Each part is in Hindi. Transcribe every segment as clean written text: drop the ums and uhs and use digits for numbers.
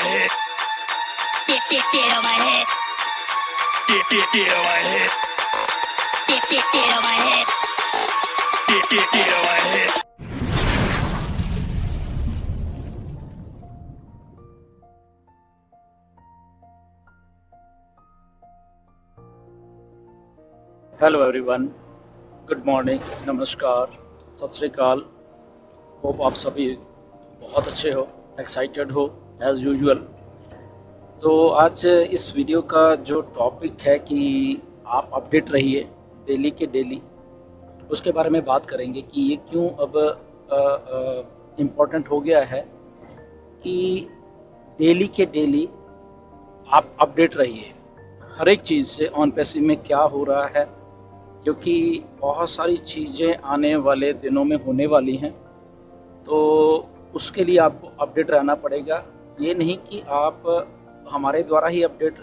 head. Get on my head. Get on my head. Get on my head. Get on my head. Hello everyone, good morning, नमस्कार, सत श्री अकाल। होप आप सभी बहुत अच्छे हो, एक्साइटेड हो एज यूजुअल। तो आज इस वीडियो का जो टॉपिक है कि आप अपडेट रहिए डेली के डेली, उसके बारे में बात करेंगे कि ये क्यों अब इम्पोर्टेंट हो गया है कि डेली के डेली आप अपडेट रहिए हर एक चीज़ से, ऑन पैसिव में क्या हो रहा है, क्योंकि बहुत सारी चीज़ें आने वाले दिनों में होने वाली हैं। तो उसके लिए आपको अपडेट रहना पड़ेगा। ये नहीं कि आप हमारे द्वारा ही अपडेट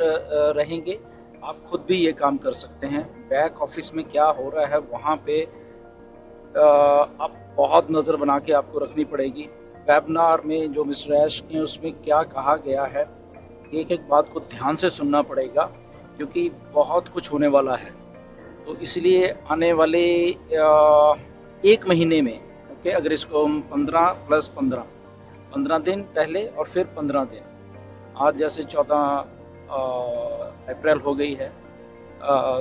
रहेंगे, आप खुद भी ये काम कर सकते हैं। बैक ऑफिस में क्या हो रहा है वहाँ पे आप बहुत नज़र बना के आपको रखनी पड़ेगी। वेबिनार में जो मिस्टर ऐश के उसमें क्या कहा गया है, एक एक बात को ध्यान से सुनना पड़ेगा, क्योंकि बहुत कुछ होने वाला है। तो इसलिए आने वाले एक महीने में, ओके, अगर इसको हम 15 + 15 दिन पहले और फिर 15 दिन, आज जैसे 14 अप्रैल हो गई है,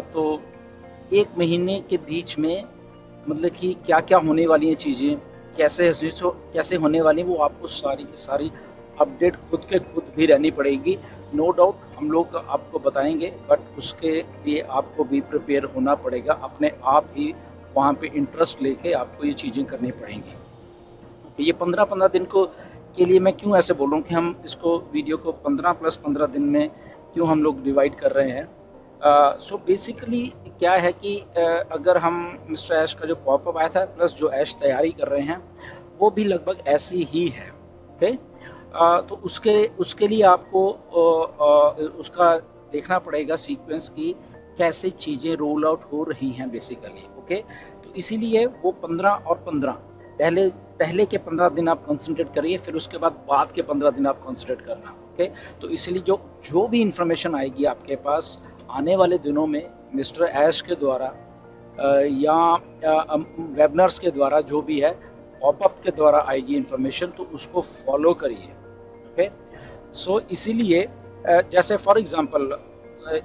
तो एक महीने के बीच में मतलब कि क्या क्या होने वाली हैं चीज़ें, कैसे होने वाली, वो आपको सारी की सारी अपडेट खुद के खुद भी रहनी पड़ेगी। नो डाउट हम लोग आपको बताएंगे, बट उसके लिए आपको भी प्रिपेयर होना पड़ेगा। अपने आप ही वहाँ पे इंटरेस्ट लेके आपको ये चीज़ें करनी पड़ेंगी। तो ये 15 दिन के लिए मैं क्यों ऐसे बोल रहा हूँ कि हम इसको वीडियो को 15 + 15 दिन में क्यों हम लोग डिवाइड कर रहे हैं। सो बेसिकली क्या है कि अगर हम मिस्टर ऐश का जो पॉपअप आया था प्लस जो ऐश तैयारी कर रहे हैं वो भी लगभग ऐसी ही है, ओके। तो उसके लिए आपको उसका देखना पड़ेगा सीक्वेंस की कैसे चीज़ें रोल आउट हो रही हैं बेसिकली, ओके। तो इसीलिए वो 15 और 15 पहले के 15 दिन आप कंसंट्रेट करिए, फिर उसके बाद के 15 दिन आप कंसंट्रेट करना, ओके। तो इसलिए जो भी इंफॉर्मेशन आएगी आपके पास आने वाले दिनों में मिस्टर ऐश के द्वारा या वेबिनार्स के द्वारा, जो भी है पॉपअप के द्वारा आएगी इंफॉर्मेशन, तो उसको फॉलो करिए, ओके। सो इसीलिए जैसे फॉर एग्जांपल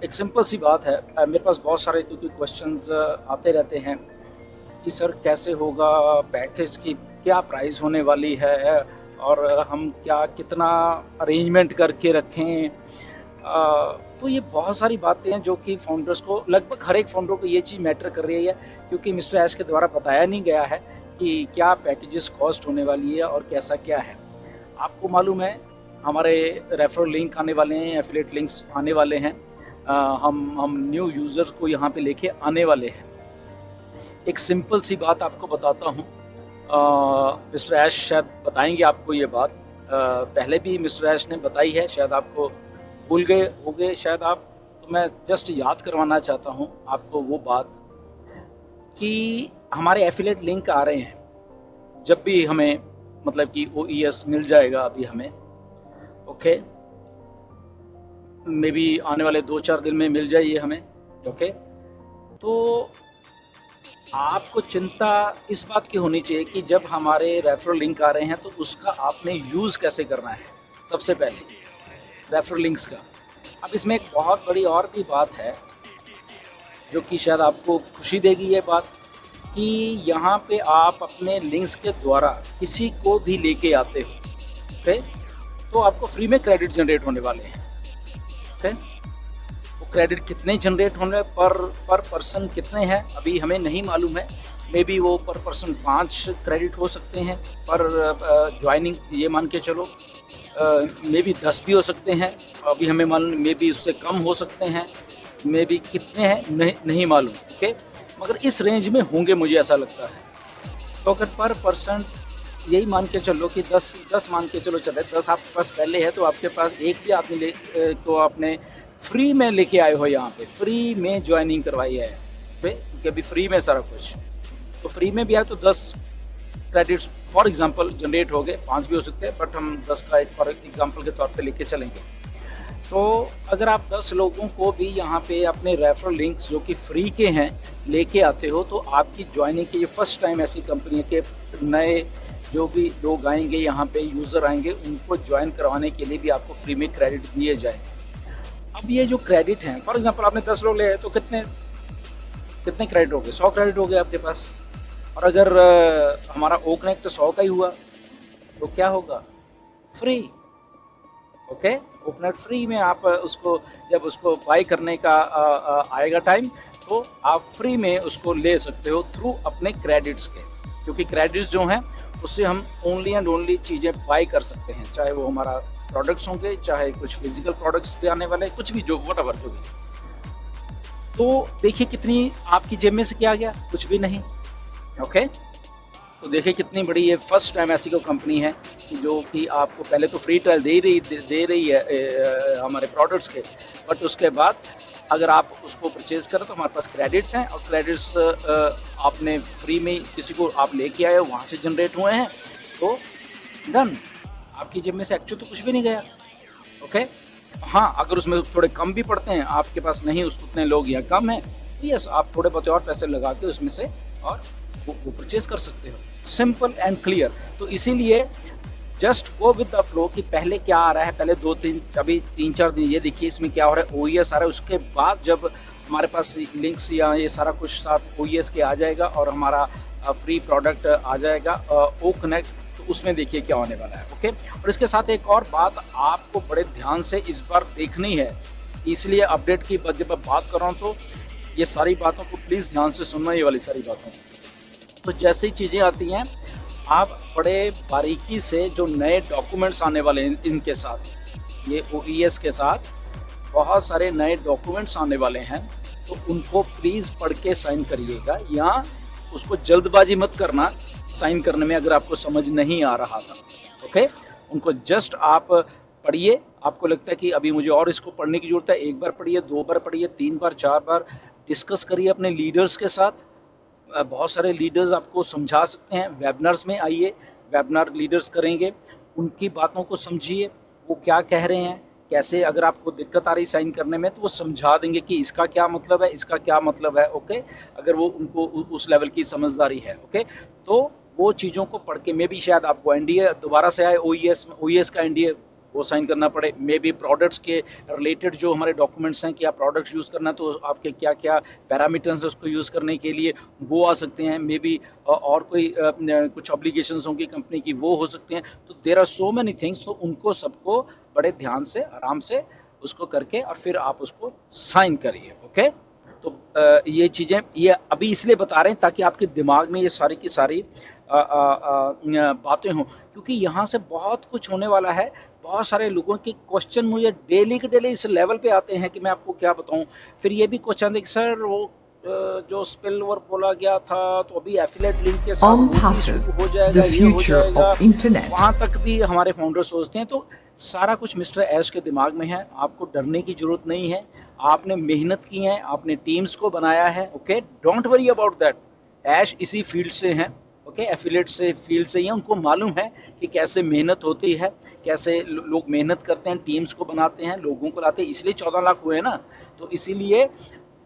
एक सिंपल सी बात है, मेरे पास बहुत सारे क्योंकि क्वेश्चंस आते रहते हैं कि सर कैसे होगा, पैकेज की क्या प्राइस होने वाली है, और हम कितना अरेंजमेंट करके रखें। तो ये बहुत सारी बातें हैं जो कि फाउंडर्स को, लगभग हर एक फाउंडर को ये चीज़ मैटर कर रही है, क्योंकि मिस्टर ऐश के द्वारा बताया नहीं गया है कि क्या पैकेजेस कॉस्ट होने वाली है और कैसा क्या है। आपको मालूम है हमारे रेफरल लिंक आने वाले हैं, एफिलिएट लिंक्स आने वाले हैं, हम न्यू यूज़र्स को यहाँ पे लेके आने वाले हैं। एक सिंपल सी बात आपको बताता हूँ, मिस्टर ऐश शायद बताएंगे आपको ये बात, पहले भी मिस्टर ऐश ने बताई है, शायद आपको भूल गए होंगे शायद आप, तो मैं जस्ट याद करवाना चाहता हूँ आपको वो बात कि हमारे एफिलिएट लिंक आ रहे हैं जब भी हमें, मतलब कि OES मिल जाएगा अभी हमें, ओके। मे बी आने वाले 2-4 दिन में मिल जाइए हमें, ओके। तो आपको चिंता इस बात की होनी चाहिए कि जब हमारे रेफरल लिंक आ रहे हैं तो उसका आपने यूज़ कैसे करना है। सबसे पहले रेफरल लिंक्स का। अब इसमें एक बहुत बड़ी और भी बात है जो कि शायद आपको खुशी देगी, ये बात कि यहाँ पे आप अपने लिंक्स के द्वारा किसी को भी लेके आते हो, ओके, तो आपको फ्री में क्रेडिट जनरेट होने वाले हैं, ओके। वो क्रेडिट कितने जनरेट होने पर पर्सन कितने हैं अभी हमें नहीं मालूम है। मे बी वो पर पर्सन 5 क्रेडिट हो सकते हैं पर ज्वाइनिंग, ये मान के चलो मे बी 10 भी हो सकते हैं, अभी हमें मालूम, मे बी उससे कम हो सकते हैं, मे बी कितने हैं नहीं मालूम, ओके। मगर इस रेंज में होंगे मुझे ऐसा लगता है। तो अगर पर पर्सन यही मान के चलो कि 10 मान के चलो चले, 10 आपके पास पहले है, तो आपके पास एक भी आपने तो आपने फ्री में लेके आए हो, यहाँ पे फ्री में ज्वाइनिंग करवाई है, क्योंकि अभी फ्री में सारा कुछ, तो फ्री में भी आए तो 10 क्रेडिट्स फॉर एग्जांपल जनरेट हो गए, 5 भी हो सकते हैं, बट हम 10 का एक फॉर एग्जांपल के तौर पे लेके चलेंगे। तो अगर आप 10 लोगों को भी यहाँ पे अपने रेफरल लिंक्स जो कि फ्री के हैं लेके आते हो, तो आपकी ज्वाइनिंग के ये फर्स्ट टाइम ऐसी कंपनी के नए जो भी लोग आएंगे यहाँ पे, यूज़र आएंगे, उनको ज्वाइन करवाने के लिए भी आपको फ्री में क्रेडिट दिए जाएंगे। अब ये जो क्रेडिट हैं, फॉर एग्जांपल आपने 10 लोग ले आए तो कितने क्रेडिट हो गए? 100 क्रेडिट हो गए आपके पास। और अगर हमारा ओ कनेक्ट तो 100 का ही हुआ तो क्या होगा? फ्री। ओके, ओ कनेक्ट फ्री में आप उसको जब उसको बाय करने का आएगा टाइम, तो आप फ्री में उसको ले सकते हो थ्रू अपने क्रेडिट्स के, क्योंकि क्रेडिट्स जो हैं उससे हम ओनली एंड ओनली चीज़ें बाय कर सकते हैं, चाहे वो हमारा प्रोडक्ट्स होंगे, चाहे कुछ फिजिकल प्रोडक्ट्स भी आने वाले, कुछ भी, जो व्हाटएवर जो भी। तो देखिए कितनी आपकी जेब में से क्या गया? कुछ भी नहीं। ओके, तो देखिए कितनी बड़ी ये फर्स्ट टाइम ऐसी कोई कंपनी है कि जो कि आपको पहले तो फ्री ट्रायल दे रही है हमारे प्रोडक्ट्स के, बट उसके बाद अगर आप उसको परचेज करें तो हमारे पास क्रेडिट्स हैं, और क्रेडिट्स आपने फ्री में किसी को आप लेके आए हो, वहाँ से जनरेट हुए हैं, तो डन, आपकी जेब में से एक्चुअली तो कुछ भी नहीं गया। ओके, हाँ, अगर उसमें थोड़े कम भी पड़ते हैं, आपके पास नहीं उतने लोग या कम है, तो यस, आप थोड़े बहुत और पैसे लगा के उसमें से और वो परचेज कर सकते हो। Simple and clear. तो इसीलिए just go with the flow कि पहले क्या आ रहा है, पहले 3-4 दिन ये देखिए इसमें क्या हो रहा है, ओईएस आ रहा है, उसके बाद जब हमारे पास लिंक्स या ये सारा कुछ साथ ओईएस के आ जाएगा और हमारा फ्री प्रोडक्ट आ जाएगा ओ कनेक्ट, तो उसमें देखिए क्या होने वाला है। ओके, और इसके साथ एक और बात आपको बड़े ध्यान से इस बार देखनी है, इसलिए अपडेट की जब मैं बात कर रहा हूँ तो ये सारी बातों को प्लीज़ ध्यान से सुनना, ये वाली सारी बातों। तो जैसी चीज़ें आती हैं, आप बड़े बारीकी से जो नए डॉक्यूमेंट्स आने वाले हैं इनके साथ, ये ओईएस के साथ बहुत सारे नए डॉक्यूमेंट्स आने वाले हैं, तो उनको प्लीज़ पढ़ के साइन करिएगा, या उसको जल्दबाजी मत करना साइन करने में अगर आपको समझ नहीं आ रहा था। ओके, उनको जस्ट आप पढ़िए, आपको लगता है कि अभी मुझे और इसको पढ़ने की जरूरत है, 1 बार पढ़िए, 2 बार पढ़िए, 3 बार, 4 बार, डिस्कस करिए अपने लीडर्स के साथ। बहुत सारे लीडर्स आपको समझा सकते हैं, वेबिनार्स में आइए, वेबिनार लीडर्स करेंगे, उनकी बातों को समझिए, वो क्या कह रहे हैं, कैसे, अगर आपको दिक्कत आ रही साइन करने में तो वो समझा देंगे कि इसका क्या मतलब है, इसका क्या मतलब है। ओके, अगर वो उनको उस लेवल की समझदारी है। ओके, तो वो चीज़ों को पढ़ के, मे भी शायद आपको एनडीए दोबारा से आए, ओईएस का एनडीए वो साइन करना पड़े, मे बी प्रोडक्ट्स के रिलेटेड जो हमारे डॉक्यूमेंट्स हैं, कि आप प्रोडक्ट्स यूज़ करना है तो आपके क्या क्या पैरामीटर्स हैं उसको यूज़ करने के लिए, वो आ सकते हैं, मे बी और कोई कुछ ऑब्लिगेशंस होंगी कंपनी की, वो हो सकते हैं। तो there are so many things, तो उनको सबको बड़े ध्यान से, आराम से उसको करके और फिर आप उसको साइन करिए। ओके, तो ये चीज़ें ये अभी इसलिए बता रहे हैं ताकि आपके दिमाग में ये सारी की सारी बातें हों, क्योंकि यहाँ से बहुत कुछ होने वाला है। बहुत सारे लोगों के क्वेश्चन मुझे डेली के डेली इस लेवल पे आते हैं कि मैं आपको क्या बताऊं। फिर ये भी क्वेश्चन है कि सर वो जो स्पिल ओवर बोला गया था, तो अभी एफिलिएट लिंक के साथ हो जाएगा, ये हो जाएगा, वहाँ तक भी हमारे फाउंडर सोचते हैं। तो सारा कुछ मिस्टर ऐश के दिमाग में है, आपको डरने की जरूरत नहीं है। आपने मेहनत की है, आपने टीम्स को बनाया है। Okay, don't worry about that. Ash इसी फील्ड से हैं, ओके, एफिलिएट से फील्ड से ही, उनको मालूम है कि कैसे मेहनत होती है, कैसे लोग मेहनत करते हैं, टीम्स को बनाते हैं, लोगों को लाते हैं, इसलिए 14 लाख हुए ना। तो इसीलिए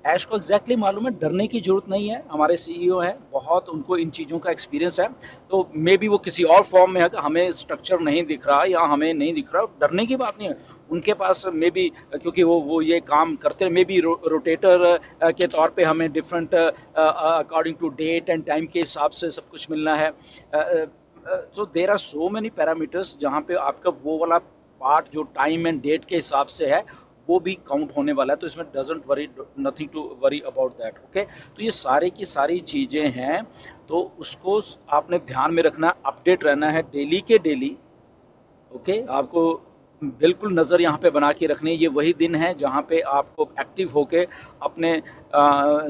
ऐश को एग्जैक्टली मालूम है, डरने की जरूरत नहीं है। हमारे सीईओ हैं, बहुत उनको इन चीज़ों का एक्सपीरियंस है। तो मे बी वो किसी और फॉर्म में है, हमें स्ट्रक्चर नहीं दिख रहा या हमें नहीं दिख रहा, डरने की बात नहीं है। उनके पास मे बी, क्योंकि वो ये काम करते हैं, मे बी रोटेटर के तौर पे हमें different according to date and time के हिसाब से सब कुछ मिलना है। So there are so many parameters जहाँ पे आपका वो वाला पार्ट जो टाइम एंड डेट के हिसाब से है वो भी काउंट होने वाला है। तो इसमें doesn't worry, nothing to worry about that. Okay, तो ये सारे की सारी चीज़ें हैं, तो उसको आपने ध्यान में रखना, अपडेट रहना है डेली के डेली। ओके, आपको बिल्कुल नज़र यहाँ पे बना के रखनी है। ये वही दिन है जहाँ पे आपको एक्टिव होके अपने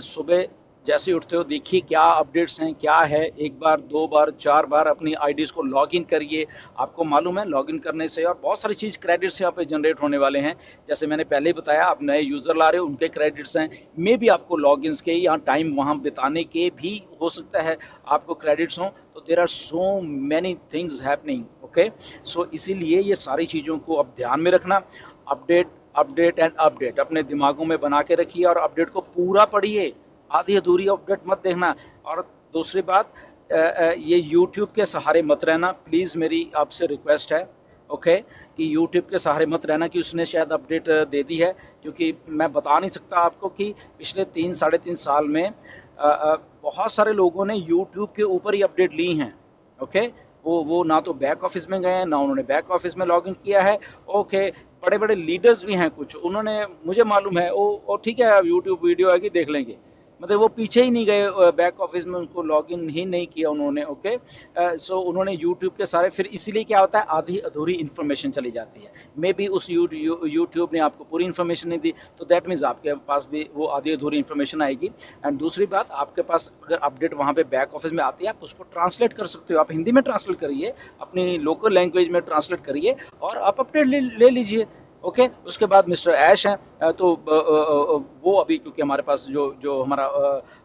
सुबह जैसे उठते हो देखिए क्या अपडेट्स हैं, क्या है, एक बार, दो बार, चार बार अपनी आईडीज़ को लॉगिन करिए। आपको मालूम है लॉगिन करने से और बहुत सारी चीज़ क्रेडिट्स यहाँ पे जनरेट होने वाले हैं। जैसे मैंने पहले ही बताया, आप नए यूज़र ला रहे हो, उनके क्रेडिट्स हैं। मे भी आपको लॉगिन्स के या टाइम वहाँ बिताने के भी हो सकता है आपको क्रेडिट्स हों। तो there are so many things happening, okay. So इसीलिए ये सारी चीज़ों को अब ध्यान में रखना। अपडेट एंड अपडेट अपने दिमागों में बना के रखिए और अपडेट को पूरा पढ़िए, आधी अधूरी अपडेट मत देखना। और दूसरी बात, ये YouTube के सहारे मत रहना, प्लीज़ मेरी आपसे रिक्वेस्ट है, ओके, कि YouTube के सहारे मत रहना कि उसने शायद अपडेट दे दी है, क्योंकि मैं बता नहीं सकता आपको कि पिछले 3-3.5 साल में बहुत सारे लोगों ने YouTube के ऊपर ही अपडेट ली हैं, ओके। वो ना तो बैक ऑफिस में गए हैं, ना उन्होंने बैक ऑफिस में लॉगिन किया है, ओके। बड़े बड़े लीडर्स भी हैं कुछ, उन्होंने, मुझे मालूम है वो ठीक है, यूट्यूब वीडियो आएगी देख लेंगे, मतलब वो पीछे ही नहीं गए बैक ऑफिस में, उनको लॉगिन ही नहीं किया उन्होंने, ओके। सो उन्होंने यूट्यूब के सारे, फिर इसीलिए क्या होता है, आधी अधूरी इन्फॉर्मेशन चली जाती है। मे बी उस यूट्यूब ने आपको पूरी इन्फॉर्मेशन नहीं दी, तो दैट मीन्स आपके पास भी वो आधी अधूरी इन्फॉर्मेशन आएगी। एंड दूसरी बात, आपके पास अगर अपडेट वहाँ पे बैक ऑफिस में आती है, आप उसको ट्रांसलेट कर सकते हो, आप हिंदी में ट्रांसलेट करिए, अपनी लोकल लैंग्वेज में ट्रांसलेट करिए और आप अपडेट ले लीजिए, ओके। उसके बाद मिस्टर ऐश हैं, तो वो अभी, क्योंकि हमारे पास जो हमारा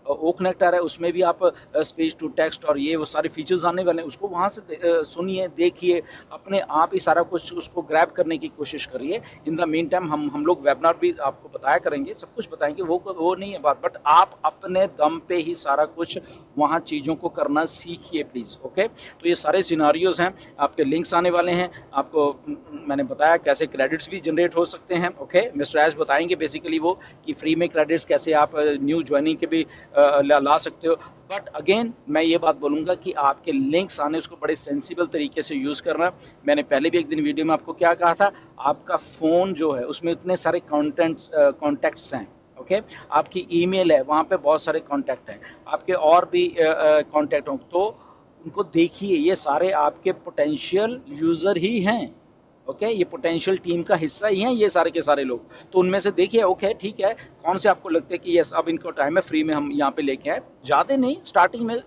ओ कनेक्टर है, उसमें भी आप स्पीच टू टेक्स्ट और ये वो सारे फीचर्स आने वाले हैं, उसको वहाँ से सुनिए, देखिए, अपने आप ही सारा कुछ उसको ग्रैब करने की कोशिश करिए। इन द मीन टाइम हम लोग वेबिनार भी आपको बताया करेंगे, सब कुछ बताएंगे, वो नहीं है बात, बट आप अपने दम पे ही सारा कुछ वहाँ चीज़ों को करना सीखिए प्लीज़, ओके। तो ये सारे सिनारियोज हैं, आपके लिंक्स आने वाले हैं, आपको मैंने बताया कैसे क्रेडिट्स भी जनरेट हो सकते हैं, ओके। मिस्टर ऐश बताएंगे बेसिकली वो कि फ्री में क्रेडिट्स कैसे आप न्यू ज्वाइनिंग के भी ला सकते हो। बट अगेन मैं ये बात बोलूँगा कि आपके लिंक्स आने, उसको बड़े सेंसिबल तरीके से यूज़ करना। मैंने पहले भी एक दिन वीडियो में आपको क्या कहा था, आपका फ़ोन जो है उसमें इतने सारे कॉन्टैक्ट्स हैं, ओके। आपकी ईमेल है, वहाँ पे बहुत सारे कॉन्टैक्ट हैं, आपके और भी कॉन्टैक्ट हों, तो उनको देखिए, ये सारे आपके पोटेंशियल यूज़र ही हैं, ओके। ये पोटेंशियल टीम का हिस्सा ही हैं ये सारे के सारे लोग। तो उनमें से देखिए, ओके ठीक है, कौन से आपको लगता है कि यस अब इनको टाइम है, फ्री में हम यहाँ पे लेके आए, ज़्यादा नहीं, स्टार्टिंग में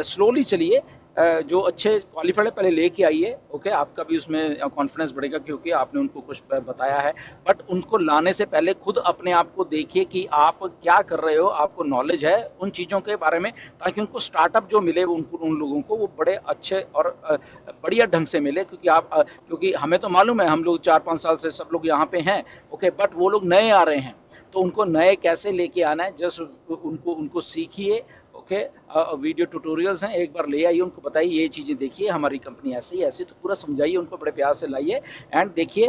स्लोली चलिए, जो अच्छे क्वालिफाइड है पहले लेके आइए, ओके। आपका भी उसमें कॉन्फिडेंस बढ़ेगा क्योंकि आपने उनको कुछ बताया है। बट उनको लाने से पहले खुद अपने आप को देखिए कि आप क्या कर रहे हो, आपको नॉलेज है उन चीज़ों के बारे में, ताकि उनको स्टार्टअप जो मिले उन लोगों को वो बड़े अच्छे और बढ़िया ढंग से मिले। क्योंकि हमें तो मालूम है, हम लोग 4-5 साल से सब लोग यहाँ पे हैं, ओके, बट वो लोग नए आ रहे हैं, तो उनको नए कैसे लेके आना है, जस्ट उनको सीखिए, ओके। वीडियो ट्यूटोरियल्स हैं, एक बार ले आइए, उनको बताइए ये चीज़ें देखिए, हमारी कंपनी ऐसी ऐसी, तो पूरा समझाइए उनको, बड़े प्यार से लाइए। एंड देखिए,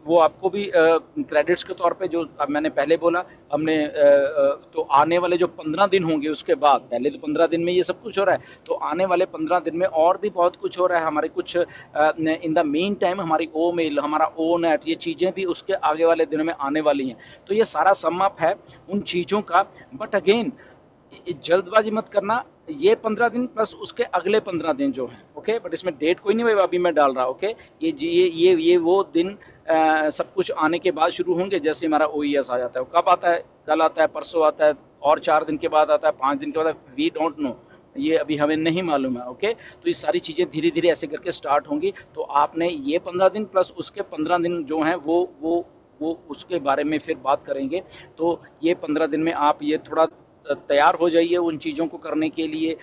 वो आपको भी क्रेडिट्स के तौर पे, जो मैंने पहले बोला, हमने तो आने वाले जो 15 दिन होंगे उसके बाद, पहले तो 15 दिन में ये सब कुछ हो रहा है, तो आने वाले 15 दिन में और भी बहुत कुछ हो रहा है। हमारे कुछ इन द मेन टाइम हमारी ओ मेल, हमारा ओ नेट, ये चीज़ें भी उसके आगे वाले दिनों में आने वाली हैं। तो ये सारा सम अप है उन चीज़ों का। बट अगेन जल्दबाजी मत करना, ये 15 दिन प्लस उसके अगले 15 दिन जो हैं, ओके। बट इसमें डेट कोई नहीं हुई, अभी मैं डाल रहा, ओके। ये वो दिन सब कुछ आने के बाद शुरू होंगे, जैसे हमारा OES आ जाता है। कब आता है, कल आता है, परसों आता है, और 4 दिन के बाद आता है, 5 दिन के बाद, वी डोंट नो, ये अभी हमें नहीं मालूम है, ओके। तो ये सारी चीज़ें धीरे धीरे ऐसे करके स्टार्ट होंगी। तो आपने ये 15 दिन प्लस उसके 15 दिन जो हैं वो उसके बारे में फिर बात करेंगे। तो ये 15 दिन में आप ये थोड़ा तैयार हो जाइए उन चीज़ों को करने के लिए।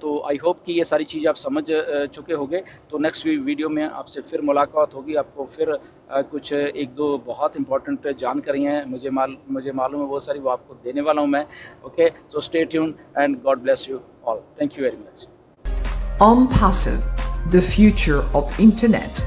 तो आई होप कि ये सारी चीज़ें आप समझ चुके होंगे। तो नेक्स्ट वीडियो में आपसे फिर मुलाकात होगी, आपको फिर कुछ 1-2 बहुत इंपॉर्टेंट जानकारियाँ हैं, मुझे मालूम है वो सारी, वो आपको देने वाला हूँ मैं, okay. So stay tuned and God bless you all. Thank you very much. OnPassive, the future of internet.